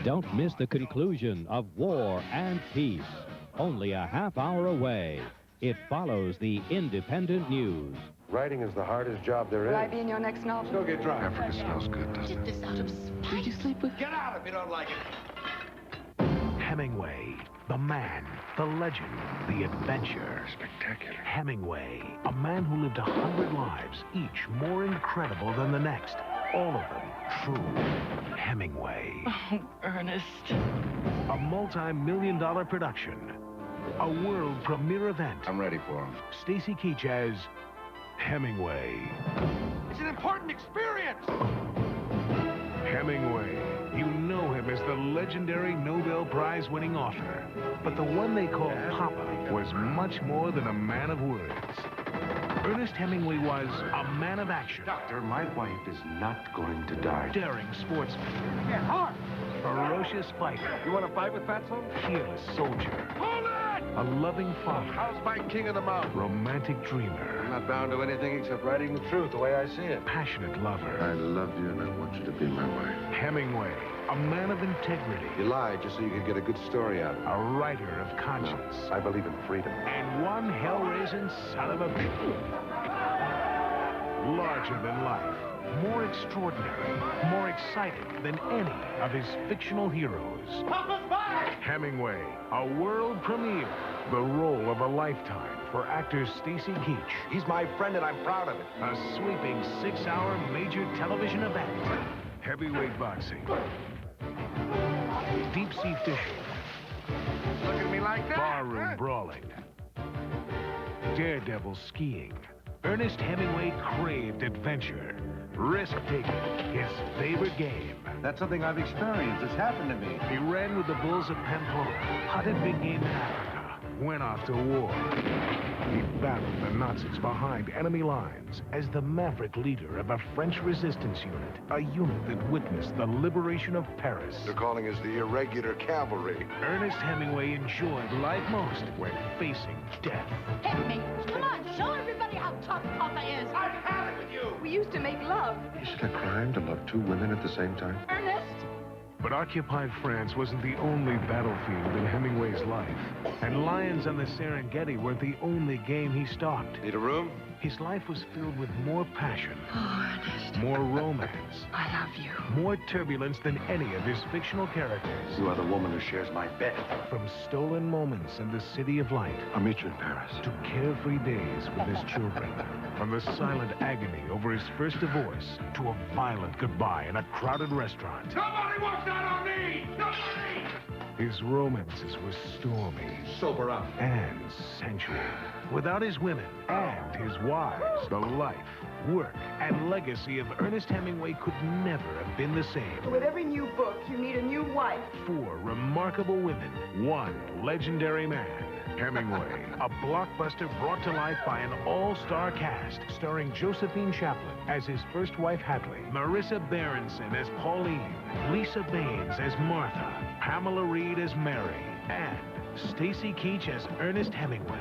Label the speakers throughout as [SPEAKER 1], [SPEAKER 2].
[SPEAKER 1] Don't miss the conclusion of War and Peace. Only a half hour away. It follows the independent news.
[SPEAKER 2] Writing is the hardest job there is.
[SPEAKER 3] Will I be in your next novel?
[SPEAKER 2] Go get drunk.
[SPEAKER 4] Africa smells good, doesn't it?
[SPEAKER 5] Did this out of spite.
[SPEAKER 6] Did you sleep with...
[SPEAKER 2] Get out if you don't like it.
[SPEAKER 7] Hemingway, the man, the legend, the adventure.
[SPEAKER 4] Spectacular.
[SPEAKER 7] Hemingway, a man who lived 100 lives, each more incredible than the next. All of them true. Hemingway.
[SPEAKER 6] Oh, Ernest.
[SPEAKER 7] A multi-million-dollar production. A world premiere event.
[SPEAKER 4] I'm ready for him.
[SPEAKER 7] Stacy Keach as Hemingway.
[SPEAKER 2] It's an important experience.
[SPEAKER 7] Hemingway. You know him as the legendary Nobel Prize-winning author. But the one they called Papa was much more than a man of words. Ernest Hemingway was a man of action.
[SPEAKER 2] Doctor, my wife is not going to die.
[SPEAKER 7] Daring sportsman.
[SPEAKER 2] Get hard.
[SPEAKER 7] Ferocious fighter.
[SPEAKER 2] You want to fight with Fatso?
[SPEAKER 7] Fearless soldier.
[SPEAKER 2] Hold it!
[SPEAKER 7] A loving father.
[SPEAKER 2] How's my king of the mountain?
[SPEAKER 7] Romantic dreamer.
[SPEAKER 2] I'm not bound to anything except writing the truth the way I see it.
[SPEAKER 7] Passionate lover.
[SPEAKER 4] I love you and I want you to be my wife.
[SPEAKER 7] Hemingway, a man of integrity.
[SPEAKER 2] You lied just so you could get a good story out of it.
[SPEAKER 7] A writer of conscience.
[SPEAKER 2] No, I believe in freedom.
[SPEAKER 7] And one hell-raising son of a bitch. Larger than life. More extraordinary. More exciting than any of his fictional heroes.
[SPEAKER 2] Papa's back!
[SPEAKER 7] Hemingway, a world premiere. The role of a lifetime for actor Stacy Keach.
[SPEAKER 2] He's my friend and I'm proud of it.
[SPEAKER 7] A sweeping 6-hour major television event. Heavyweight boxing. Deep sea fishing.
[SPEAKER 2] Look at me like that.
[SPEAKER 7] Barroom brawling. Daredevil skiing. Ernest Hemingway craved adventure. Risk-taking, his favorite game.
[SPEAKER 2] That's something I've experienced. It's happened to me.
[SPEAKER 7] He ran with the bulls of Pamplona, hunted big game in Africa, went off to war. He battled the Nazis behind enemy lines as the maverick leader of a French resistance unit, a unit that witnessed the liberation of Paris.
[SPEAKER 4] They're calling us the irregular cavalry.
[SPEAKER 7] Ernest Hemingway enjoyed life most when facing death.
[SPEAKER 5] Hit me. Come on, show everybody how tough Papa is.
[SPEAKER 2] I've had it with you.
[SPEAKER 3] We used to make love.
[SPEAKER 4] Is it a crime to love two women at the same time?
[SPEAKER 5] Ernest.
[SPEAKER 7] But occupied France wasn't the only battlefield in Hemingway's life. And lions on the Serengeti weren't the only game he stalked.
[SPEAKER 2] Need a room?
[SPEAKER 7] His life was filled with more passion,
[SPEAKER 6] Oh, Ernest.
[SPEAKER 7] more romance,
[SPEAKER 6] I love you.
[SPEAKER 7] more turbulence than any of his fictional characters.
[SPEAKER 2] You are the woman who shares my bed.
[SPEAKER 7] From stolen moments in the City of Light
[SPEAKER 4] I'll meet you in Paris.
[SPEAKER 7] to carefree days with his children. From the silent agony over his first divorce to a violent goodbye in a crowded restaurant.
[SPEAKER 2] Nobody walks out on me! Nobody!
[SPEAKER 7] His romances were stormy
[SPEAKER 2] Sober up.
[SPEAKER 7] and sensual. Without his women and his wives, the life, work, and legacy of Ernest Hemingway could never have been the same.
[SPEAKER 3] With every new book, you need a new wife.
[SPEAKER 7] 4 remarkable women, 1 legendary man. Hemingway, a blockbuster brought to life by an all-star cast, starring Josephine Chaplin as his first wife, Hadley, Marissa Berenson as Pauline, Lisa Baines as Martha, Pamela Reed as Mary, and Stacy Keach as Ernest Hemingway.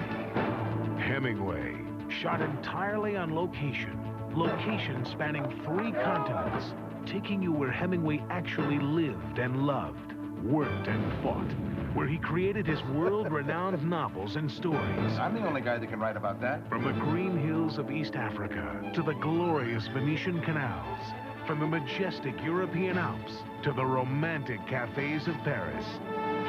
[SPEAKER 7] Hemingway, shot entirely on location. Location spanning 3 continents, taking you where Hemingway actually lived and loved, worked and fought, where he created his world-renowned novels and stories.
[SPEAKER 2] I'm the only guy that can write about that.
[SPEAKER 7] From the green hills of East Africa to the glorious Venetian canals, from the majestic European Alps to the romantic cafes of Paris,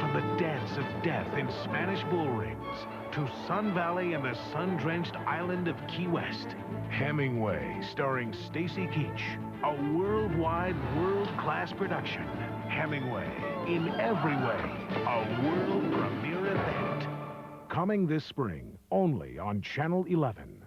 [SPEAKER 7] from the dance of death in Spanish bull rings to Sun Valley and the sun-drenched island of Key West. Hemingway, starring Stacy Keach, a worldwide, world-class production. Hemingway, in every way, a world premiere event. Coming this spring, only on Channel 11.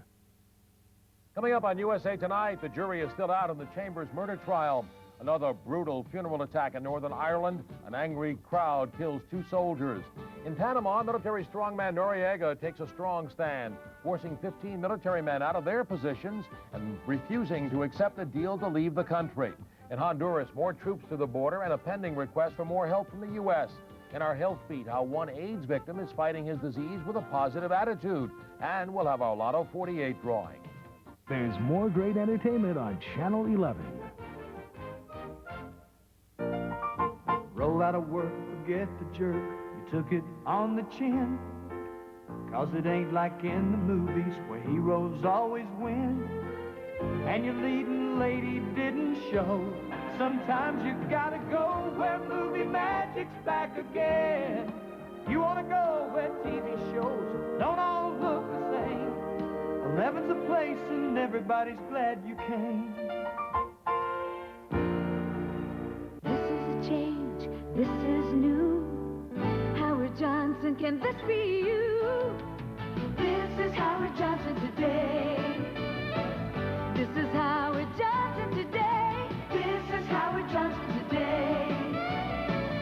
[SPEAKER 8] Coming up on USA Tonight, the jury is still out in the Chambers murder trial. Another brutal funeral attack in Northern Ireland. An angry crowd kills 2 soldiers. In Panama, military strongman Noriega takes a strong stand, forcing 15 military men out of their positions and refusing to accept a deal to leave the country. In Honduras, more troops to the border and a pending request for more help from the U.S. In our Health Beat, how one AIDS victim is fighting his disease with a positive attitude. And we'll have our Lotto 48 drawing.
[SPEAKER 7] There's more great entertainment on Channel 11.
[SPEAKER 9] Roll out gotta work, forget the jerk. You took it on the chin. 'Cause it ain't like in the movies where heroes always win. And your leading lady didn't show. Sometimes you gotta go where movie magic's back again. You wanna go where TV shows don't all look the same. 11's a place and everybody's glad you came.
[SPEAKER 5] This is a change, this is new. Howard Johnson, can this be you? This is Howard Johnson today. This is Howard Johnson today. This is Howard Johnson today.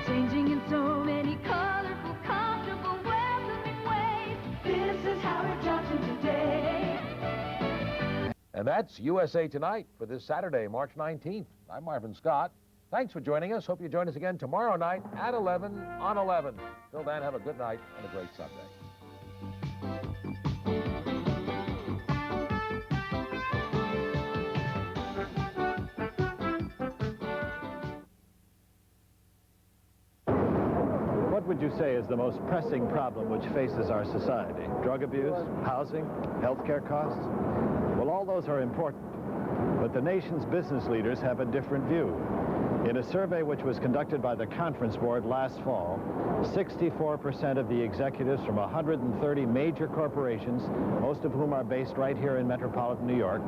[SPEAKER 5] Changing in so many colorful, comfortable, welcoming ways. This is Howard Johnson today.
[SPEAKER 8] And that's USA Tonight for this Saturday, March 19th. I'm Marvin Scott. Thanks for joining us. Hope you join us again tomorrow night at 11 on 11. Till then, have a good night and a great Sunday.
[SPEAKER 10] What would you say is the most pressing problem which faces our society? Drug abuse, housing, healthcare costs? Well, all those are important, but the nation's business leaders have a different view. In a survey which was conducted by the Conference Board last fall, 64% of the executives from 130 major corporations, most of whom are based right here in metropolitan New York,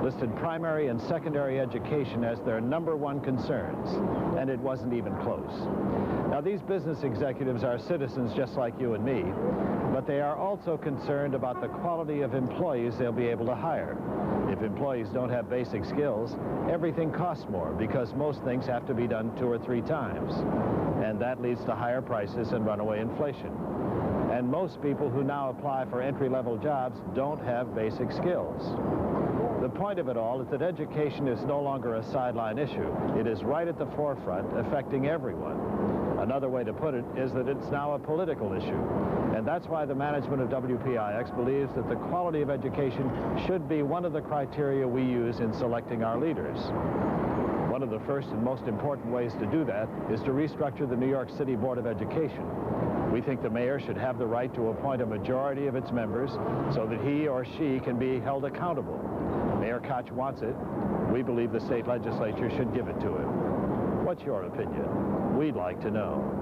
[SPEAKER 10] listed primary and secondary education as their #1 concerns, and it wasn't even close. Now, these business executives are citizens just like you and me, but they are also concerned about the quality of employees they'll be able to hire. If employees don't have basic skills, everything costs more because most things have to be done 2 or 3 times. And that leads to higher prices and runaway inflation. And most people who now apply for entry-level jobs don't have basic skills. The point of it all is that education is no longer a sideline issue. It is right at the forefront, affecting everyone. Another way to put it is that it's now a political issue. And that's why the management of WPIX believes that the quality of education should be one of the criteria we use in selecting our leaders. One of the first and most important ways to do that is to restructure the New York City Board of Education. We think the mayor should have the right to appoint a majority of its members so that he or she can be held accountable. Mayor Koch wants it. We believe the state legislature should give it to him. What's your opinion? We'd like to know.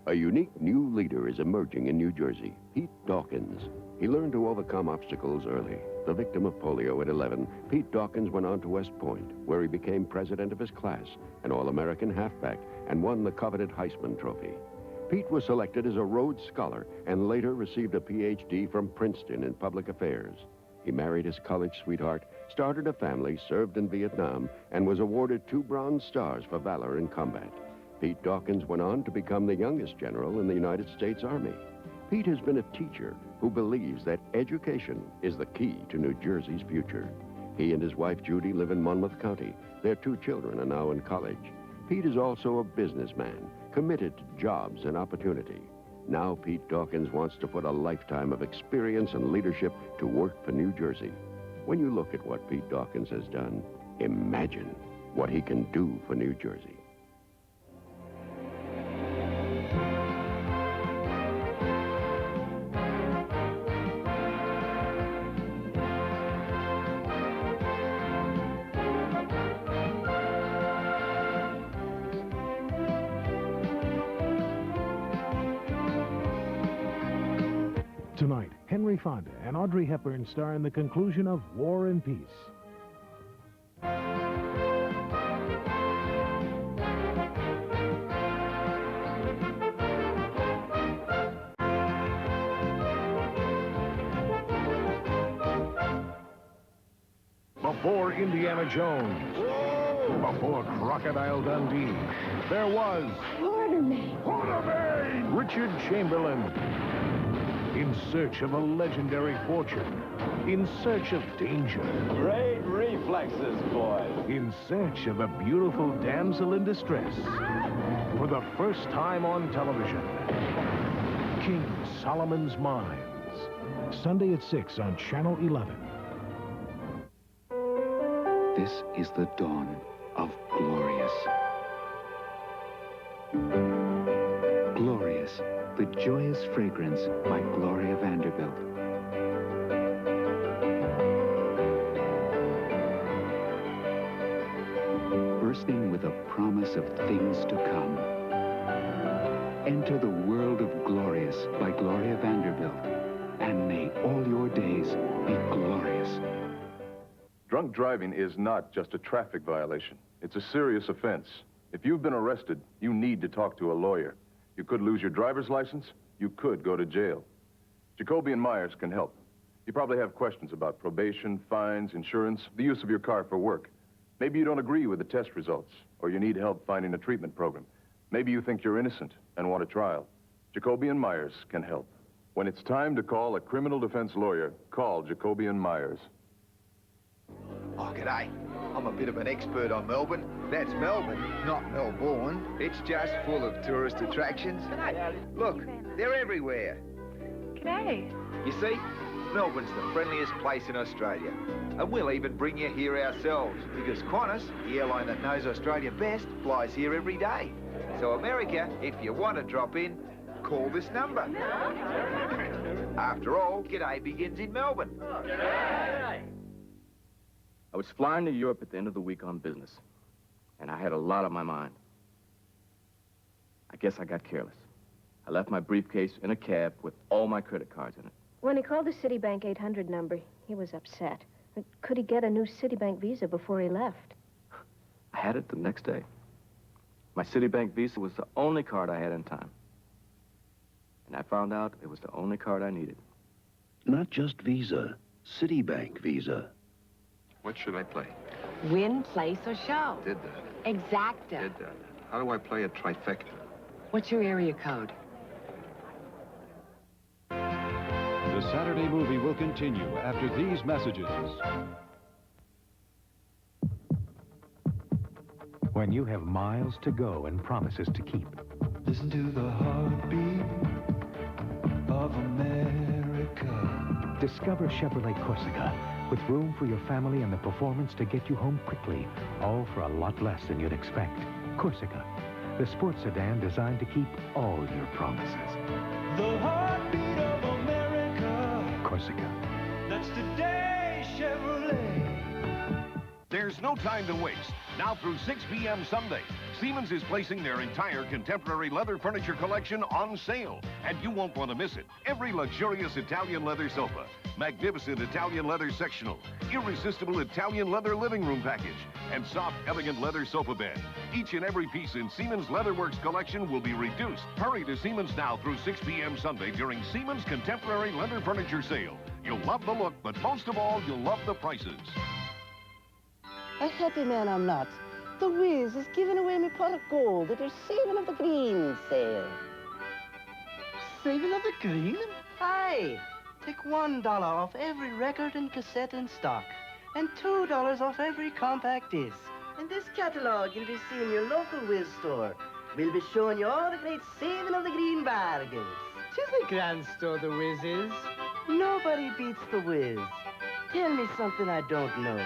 [SPEAKER 11] A unique new leader is emerging in New Jersey, Pete Dawkins. He learned to overcome obstacles early. The victim of polio at 11, Pete Dawkins went on to West Point, where he became president of his class, an All-American halfback, and won the coveted Heisman Trophy. Pete was selected as a Rhodes Scholar and later received a Ph.D. from Princeton in public affairs. He married his college sweetheart, started a family, served in Vietnam, and was awarded 2 Bronze Stars for valor in combat. Pete Dawkins went on to become the youngest general in the United States Army. Pete has been a teacher who believes that education is the key to New Jersey's future. He and his wife, Judy, live in Monmouth County. Their 2 children are now in college. Pete is also a businessman, committed to jobs and opportunity. Now Pete Dawkins wants to put a lifetime of experience and leadership to work for New Jersey. When you look at what Pete Dawkins has done, imagine what he can do for New Jersey.
[SPEAKER 7] Tonight, Henry Fonda and Audrey Hepburn star in the conclusion of War and Peace. Before Indiana Jones, before Crocodile Dundee, there was Quartermain, Richard Chamberlain. In search of a legendary fortune. In search of danger.
[SPEAKER 12] Great reflexes, boys.
[SPEAKER 7] In search of a beautiful damsel in distress. For the first time on television, King Solomon's Mines. Sunday at 6 on Channel 11.
[SPEAKER 13] This is the dawn of Glorious. Glorious, the joyous fragrance by Gloria Vanderbilt. Bursting with a promise of things to come. Enter the world of Glorious by Gloria Vanderbilt. And may all your days be glorious.
[SPEAKER 14] Drunk driving is not just a traffic violation. It's a serious offense. If you've been arrested, you need to talk to a lawyer. You could lose your driver's license. You could go to jail. Jacoby Meyers can help. You probably have questions about probation, fines, insurance, the use of your car for work. Maybe you don't agree with the test results, or you need help finding a treatment program. Maybe you think you're innocent and want a trial. Jacoby Meyers can help. When it's time to call a criminal defense lawyer, call Jacoby Meyers.
[SPEAKER 15] Oh, g'day. I'm a bit of an expert on Melbourne. That's Melbourne, not Melbourne. It's just full of tourist attractions. Look, they're everywhere.
[SPEAKER 3] G'day.
[SPEAKER 15] You see, Melbourne's the friendliest place in Australia. And we'll even bring you here ourselves, because Qantas, the airline that knows Australia best, flies here every day. So America, if you want to drop in, call this number. After all, g'day begins in Melbourne.
[SPEAKER 12] I was flying to Europe at the end of the week on business, and I had a lot on my mind. I guess I got careless. I left my briefcase in a cab with all my credit cards in it.
[SPEAKER 5] When he called the Citibank 800 number, he was upset. Could he get a new Citibank Visa before he left?
[SPEAKER 12] I had it the next day. My Citibank Visa was the only card I had in time. And I found out it was the only card I needed.
[SPEAKER 11] Not just Visa, Citibank Visa.
[SPEAKER 4] What should I play?
[SPEAKER 16] Win, place, or show.
[SPEAKER 4] Did that.
[SPEAKER 16] Exacta.
[SPEAKER 4] Did that. How do I play a trifecta?
[SPEAKER 16] What's your area code?
[SPEAKER 1] The Saturday movie will continue after these messages.
[SPEAKER 17] When you have miles to go and promises to keep.
[SPEAKER 9] Listen to the heartbeat of America.
[SPEAKER 17] Discover Chevrolet Corsica, with room for your family and the performance to get you home quickly, all for a lot less than you'd expect. Corsica, the sports sedan designed to keep all your promises.
[SPEAKER 9] The heartbeat of America.
[SPEAKER 17] Corsica.
[SPEAKER 9] That's today, Chevrolet.
[SPEAKER 7] There's no time to waste. Now through 6 p.m. Sunday, Seaman's is placing their entire contemporary leather furniture collection on sale, and you won't want to miss it. Every luxurious Italian leather sofa, magnificent Italian leather sectional, irresistible Italian leather living room package, and soft, elegant leather sofa bed. Each and every piece in Seaman's Leatherworks collection will be reduced. Hurry to Seaman's now through 6 p.m. Sunday during Seaman's contemporary leather furniture sale. You'll love the look, but most of all, you'll love the prices.
[SPEAKER 18] A happy man I'm not. The Wiz is giving away me pot of gold at their Saving of the Green sale.
[SPEAKER 9] Saving of the Green?
[SPEAKER 18] Aye. Take $1 off every record and cassette in stock, and $2 off every compact disc. And this catalog you'll be seeing in your local Wiz store. We'll be showing you all the great Saving of the Green bargains. 'Tis a grand store, the Wiz is. Nobody beats the Wiz. Tell me something I don't know.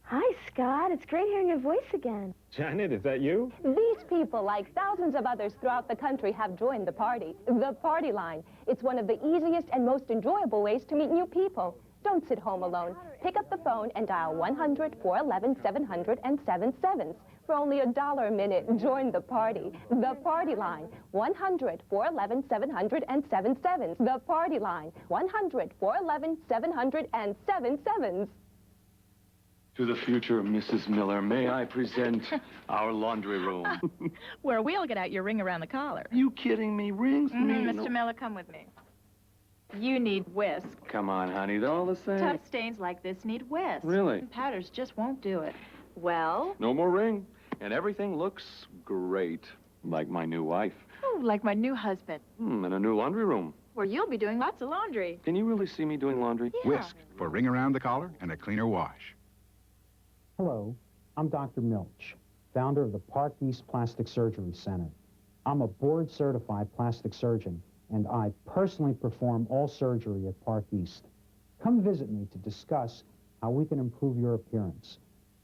[SPEAKER 5] Hi, Scott. It's great hearing your voice again.
[SPEAKER 10] Janet, is that you?
[SPEAKER 19] These people, like thousands of others throughout the country, have joined the party. The Party Line. It's one of the easiest and most enjoyable ways to meet new people. Don't sit home alone. Pick up the phone and dial 1-411-700 and 77s. For only $1 a minute, join the party. The Party Line. 1-411-700 and 77s. The Party Line. 1-411-700 and 77s.
[SPEAKER 12] To the future, Mrs. Miller, may I present our laundry room?
[SPEAKER 20] Where we'll get out your ring around the collar.
[SPEAKER 12] You kidding me? Rings me?
[SPEAKER 20] Mr. Miller, come with me. You need Wisk.
[SPEAKER 12] Come on, honey, they're all the same.
[SPEAKER 20] Tough stains like this need Wisk.
[SPEAKER 12] Really?
[SPEAKER 20] Powders just won't do it. Well?
[SPEAKER 12] No more ring. And everything looks great. Like my new wife.
[SPEAKER 20] Oh, like my new husband.
[SPEAKER 12] And a new laundry room.
[SPEAKER 20] Where you'll be doing lots of laundry.
[SPEAKER 12] Can you really see me doing laundry?
[SPEAKER 20] Yeah.
[SPEAKER 21] Wisk for ring around the collar and a cleaner wash.
[SPEAKER 22] Hello, I'm Dr. Milch, founder of the Park East Plastic Surgery Center. I'm a board-certified plastic surgeon and I personally perform all surgery at Park East. Come visit me to discuss how we can improve your appearance.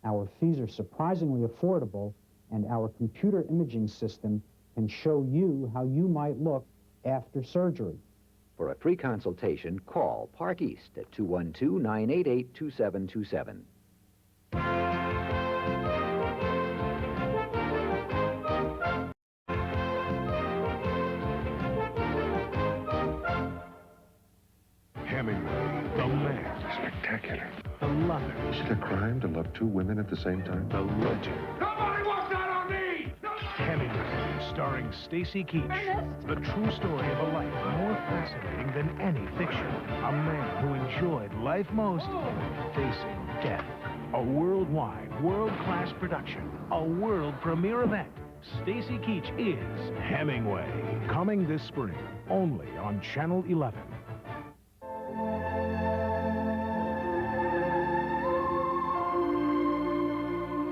[SPEAKER 22] Our fees are surprisingly affordable, and our computer imaging system can show you how you might look after surgery.
[SPEAKER 2] For a free consultation, call Park East at 212-988-2727.
[SPEAKER 7] Hemingway, the man.
[SPEAKER 14] Spectacular.
[SPEAKER 7] The lover.
[SPEAKER 14] Is it a crime to love two women at the same time?
[SPEAKER 7] The legend.
[SPEAKER 6] Nobody walks out on me!
[SPEAKER 7] Hemingway, starring Stacy Keach. The true story of a life more fascinating than any fiction. A man who enjoyed life most, facing death. A worldwide, world-class production. A world premiere event. Stacy Keach is Hemingway. Coming this spring, only on Channel 11.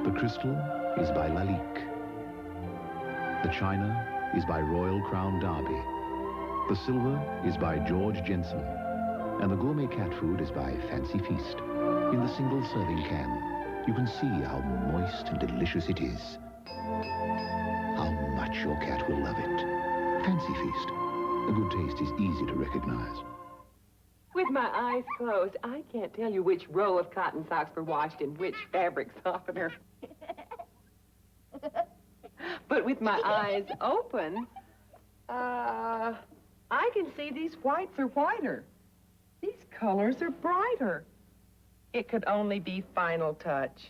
[SPEAKER 23] The crystal is by Lalique. The china is by Royal Crown Derby. The silver is by George Jensen. And the gourmet cat food is by Fancy Feast. In the single serving can, you can see how moist and delicious it is. How much your cat will love it. Fancy Feast. A good taste is easy to recognize.
[SPEAKER 16] With my eyes closed, I can't tell you which row of cotton socks were washed in which fabric softener. But with my eyes open, I can see these whites are whiter. These colors are brighter. It could only be Final Touch.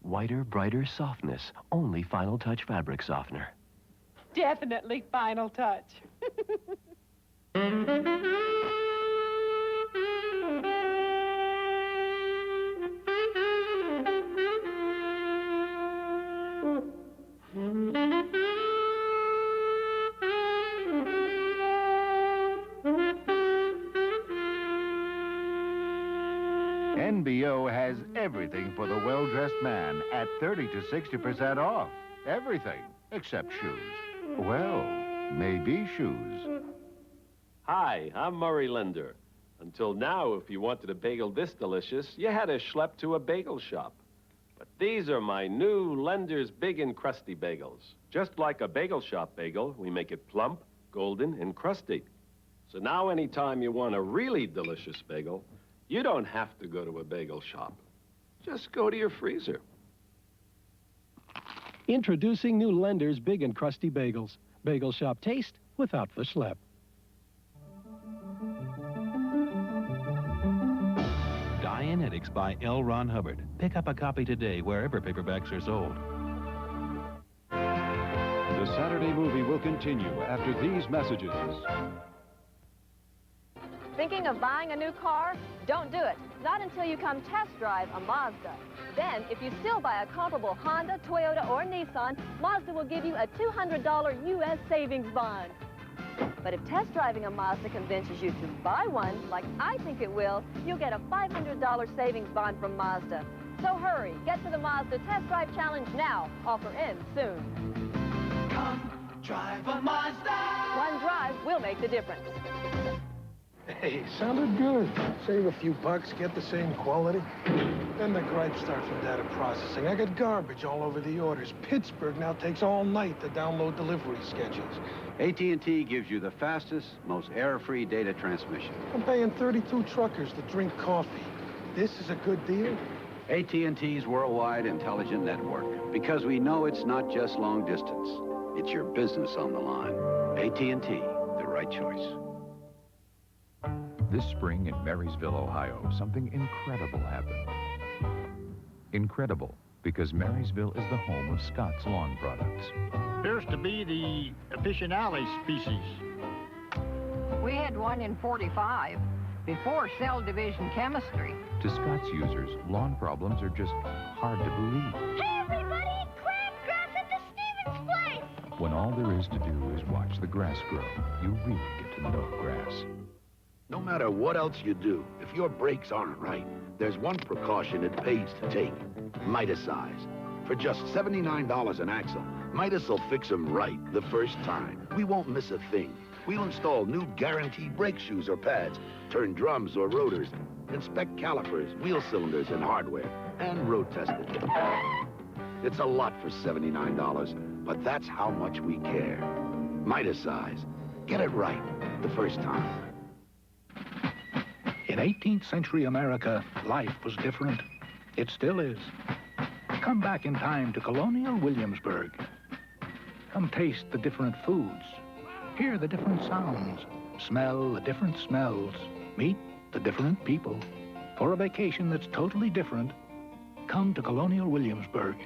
[SPEAKER 24] Whiter, brighter softness. Only Final Touch fabric softener.
[SPEAKER 16] Definitely Final Touch.
[SPEAKER 10] NBO has everything for the well-dressed man at 30 to 60% off. Everything except shoes. Well, maybe shoes.
[SPEAKER 25] Hi, I'm Murray Linder. Until now, if you wanted a bagel this delicious, you had to schlep to a bagel shop. But these are my new Lender's Big and Crusty bagels. Just like a bagel shop bagel, we make it plump, golden, and crusty. So now anytime you want a really delicious bagel, you don't have to go to a bagel shop. Just go to your freezer.
[SPEAKER 26] Introducing new Lender's Big and Crusty bagels. Bagel shop taste without the schlep.
[SPEAKER 27] Dianetics by L. Ron Hubbard. Pick up a copy today wherever paperbacks are sold.
[SPEAKER 28] The Saturday movie will continue after these messages.
[SPEAKER 19] Thinking of buying a new car? Don't do it. Not until you come test drive a Mazda. Then, if you still buy a comparable Honda, Toyota, or Nissan, Mazda will give you a $200 U.S. savings bond. But if test driving a Mazda convinces you to buy one, like I think it will, you'll get a $500 savings bond from Mazda. So hurry, get to the Mazda Test Drive Challenge now. Offer ends soon.
[SPEAKER 6] Come drive a Mazda.
[SPEAKER 19] One drive will make the difference.
[SPEAKER 29] Hey, sounded good. Save a few bucks, get the same quality. Then the gripes start from data processing. I got garbage all over the orders. Pittsburgh now takes all night to download delivery schedules.
[SPEAKER 30] AT&T gives you the fastest, most error-free data transmission.
[SPEAKER 29] I'm paying 32 truckers to drink coffee. This is a good deal?
[SPEAKER 30] AT&T's worldwide intelligent network. Because we know it's not just long distance. It's your business on the line. AT&T, the right choice.
[SPEAKER 31] This spring in Marysville, Ohio, something incredible happened. Incredible, because Marysville is the home of Scott's Lawn Products.
[SPEAKER 32] Appears to be the officinale species.
[SPEAKER 33] We had one in 45 before cell division chemistry.
[SPEAKER 31] To Scott's users, lawn problems are just hard to believe.
[SPEAKER 6] Hey, everybody! Crabgrass at the Stevens place!
[SPEAKER 31] When all there is to do is watch the grass grow, you really get to know grass.
[SPEAKER 34] No matter what else you do, if your brakes aren't right, there's one precaution it pays to take. Miticize. For just $79 an axle, Midas will fix them right the first time. We won't miss a thing. We'll install new guaranteed brake shoes or pads, turn drums or rotors, inspect calipers, wheel cylinders, and hardware, and road test it. It's a lot for $79, but that's how much we care. Midas size. Get it right the first time.
[SPEAKER 1] In 18th century America, life was different. It still is. Come back in time to colonial Williamsburg. Come taste the different foods. Hear the different sounds. Smell the different smells. Meet the different people. For a vacation that's totally different, come to colonial Williamsburg,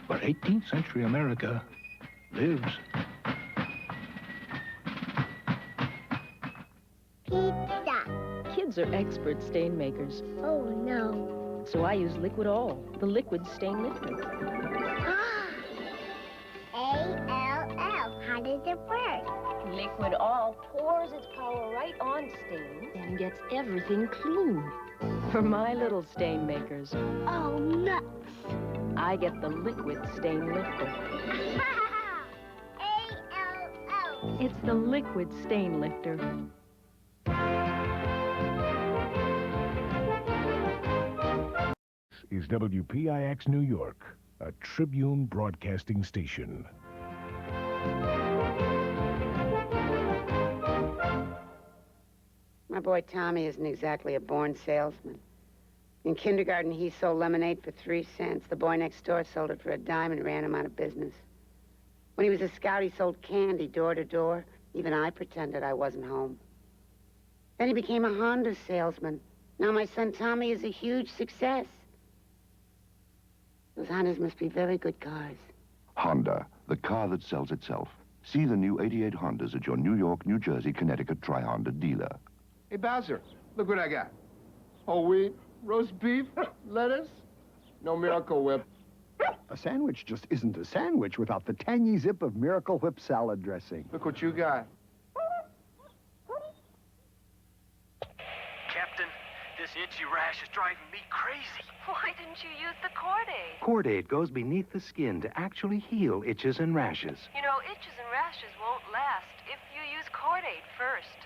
[SPEAKER 1] where 18th century America lives.
[SPEAKER 3] Pizza.
[SPEAKER 4] Kids are expert stain makers.
[SPEAKER 3] Oh, no.
[SPEAKER 4] So I use Liquid All, the liquid stain lifter.
[SPEAKER 3] A-L-L. How does it work?
[SPEAKER 4] Liquid All pours its power right on stains and gets everything clean. For my little stain makers.
[SPEAKER 3] Oh, nuts.
[SPEAKER 4] I get the liquid stain lifter.
[SPEAKER 3] A-L-L.
[SPEAKER 4] It's the liquid stain lifter.
[SPEAKER 7] Is WPIX New York, a Tribune broadcasting station.
[SPEAKER 5] My boy Tommy isn't exactly a born salesman. In kindergarten, he sold lemonade for 3 cents. The boy next door sold it for a dime and ran him out of business. When he was a scout, he sold candy door to door. Even I pretended I wasn't home. Then he became a Honda salesman. Now my son Tommy is a huge success. Those Hondas must be very good cars.
[SPEAKER 8] Honda, the car that sells itself. See the new 88 Hondas at your New York, New Jersey, Connecticut Tri-Honda dealer.
[SPEAKER 9] Hey, Bowser, look what I got. Whole wheat, roast beef, lettuce, no Miracle Whip.
[SPEAKER 11] A sandwich just isn't a sandwich without the tangy zip of Miracle Whip salad dressing.
[SPEAKER 9] Look what you got.
[SPEAKER 12] Captain, this itchy rash is driving me crazy.
[SPEAKER 6] Why didn't you use the Cord-Aid?
[SPEAKER 13] Cord-Aid goes beneath the skin to actually heal itches and rashes.
[SPEAKER 6] You know, itches and rashes won't last if you use Cord-Aid first.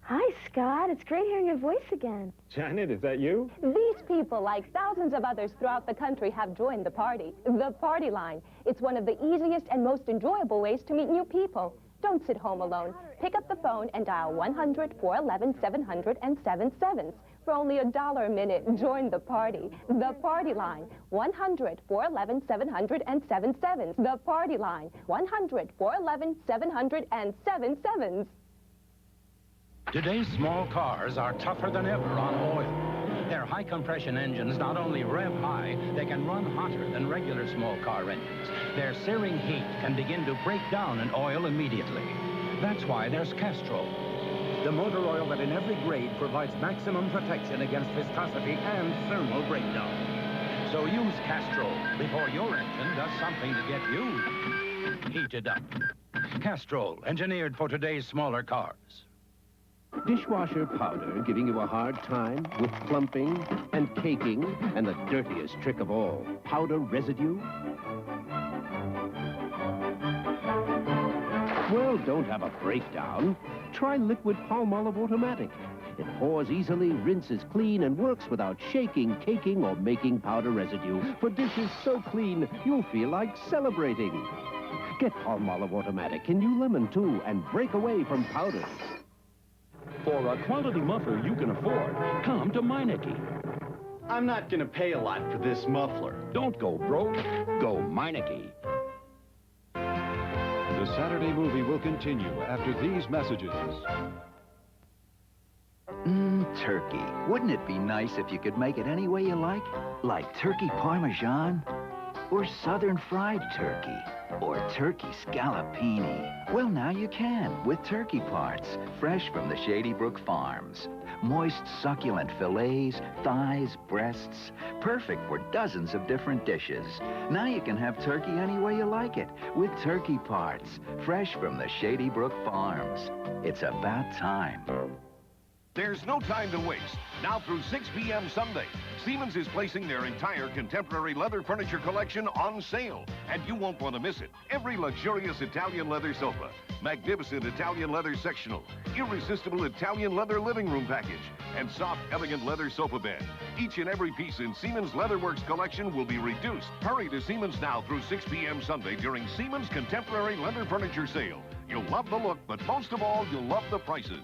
[SPEAKER 19] Hi, Scott. It's great hearing your voice again.
[SPEAKER 10] Janet, is that you?
[SPEAKER 19] These people, like thousands of others throughout the country, have joined the party. The Party Line. It's one of the easiest and most enjoyable ways to meet new people. Don't sit home alone. Pick up the phone and dial 100-411-700 and 7 sevens. For only $1 a minute, join the party. The Party Line. 100-411-700 and 7 sevens. The Party Line. 100-411-700 and 7 sevens.
[SPEAKER 1] Today's small cars are tougher than ever on oil. Their high-compression engines not only rev high, they can run hotter than regular small car engines. Their searing heat can begin to break down an oil immediately. That's why there's Castrol, the motor oil that in every grade provides maximum protection against viscosity and thermal breakdown. So use Castrol before your engine does something to get you heated up. Castrol, engineered for today's smaller cars.
[SPEAKER 15] Dishwasher powder giving you a hard time with clumping and caking and the dirtiest trick of all, powder residue? Well, don't have a breakdown. Try Liquid Palm Olive Automatic. It pours easily, rinses clean, and works without shaking, caking, or making powder residue for dishes so clean you'll feel like celebrating. Get Palm Olive Automatic in new lemon, too, and break away from powders.
[SPEAKER 1] For a quality muffler you can afford, come to Meineke.
[SPEAKER 17] I'm not gonna pay a lot for this muffler.
[SPEAKER 1] Don't go broke, go Meineke.
[SPEAKER 28] The Saturday Movie will continue after these messages.
[SPEAKER 18] Turkey. Wouldn't it be nice if you could make it any way you like? Like turkey parmesan, or southern fried turkey, or turkey scallopini. Well, now you can with turkey parts, fresh from the Shady Brook Farms. Moist, succulent fillets, thighs, breasts, perfect for dozens of different dishes. Now you can have turkey any way you like it with turkey parts, fresh from the Shady Brook Farms. It's about time.
[SPEAKER 2] There's no time to waste. Now through 6 p.m. Sunday, Seaman's is placing their entire contemporary leather furniture collection on sale, and you won't want to miss it. Every luxurious Italian leather sofa, magnificent Italian leather sectional, irresistible Italian leather living room package, and soft, elegant leather sofa bed. Each and every piece in Seaman's Leatherworks collection will be reduced. Hurry to Seaman's now through 6 p.m. Sunday during Seaman's contemporary leather furniture sale. You'll love the look, but most of all, you'll love the prices.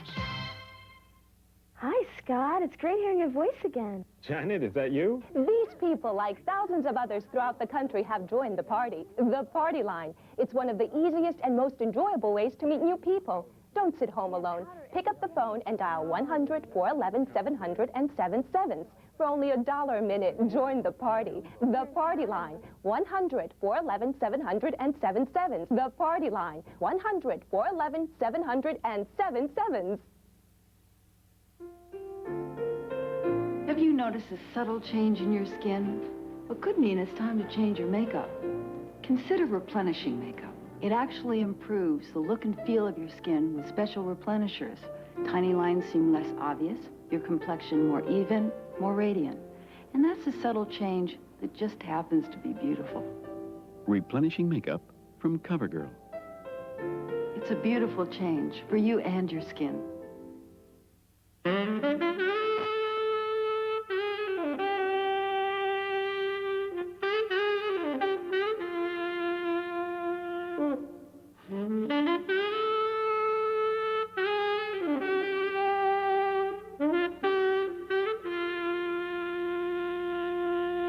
[SPEAKER 19] Hi, Scott. It's great hearing your voice again.
[SPEAKER 10] Janet, is that you?
[SPEAKER 19] These people, like thousands of others throughout the country, have joined the party. The Party Line. It's one of the easiest and most enjoyable ways to meet new people. Don't sit home alone. Pick up the phone and dial 1-411-700 and 77s. For only $1 a minute, join the party. The Party Line. 1-411-700 and 77s. The Party Line. 1-411-700 and 77s.
[SPEAKER 14] Have you noticed a subtle change in your skin? It could mean it's time to change your makeup. Consider replenishing makeup. It actually improves the look and feel of your skin with special replenishers. Tiny lines seem less obvious, your complexion more even, more radiant. And that's a subtle change that just happens to be beautiful.
[SPEAKER 16] Replenishing makeup from CoverGirl.
[SPEAKER 14] It's a beautiful change for you and your skin.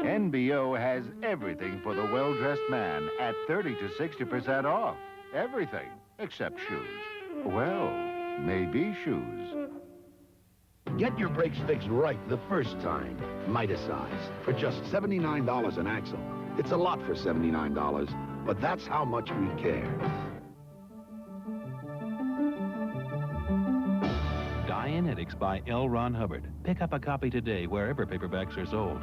[SPEAKER 20] NBO has everything for the well-dressed man at 30 to 60% off. Everything except shoes. Well, maybe shoes.
[SPEAKER 34] Get your brakes fixed right the first time. Midas-Size for just $79 an axle. It's a lot for $79, but that's how much we care.
[SPEAKER 21] Dianetics by L. Ron Hubbard. Pick up a copy today wherever paperbacks are sold.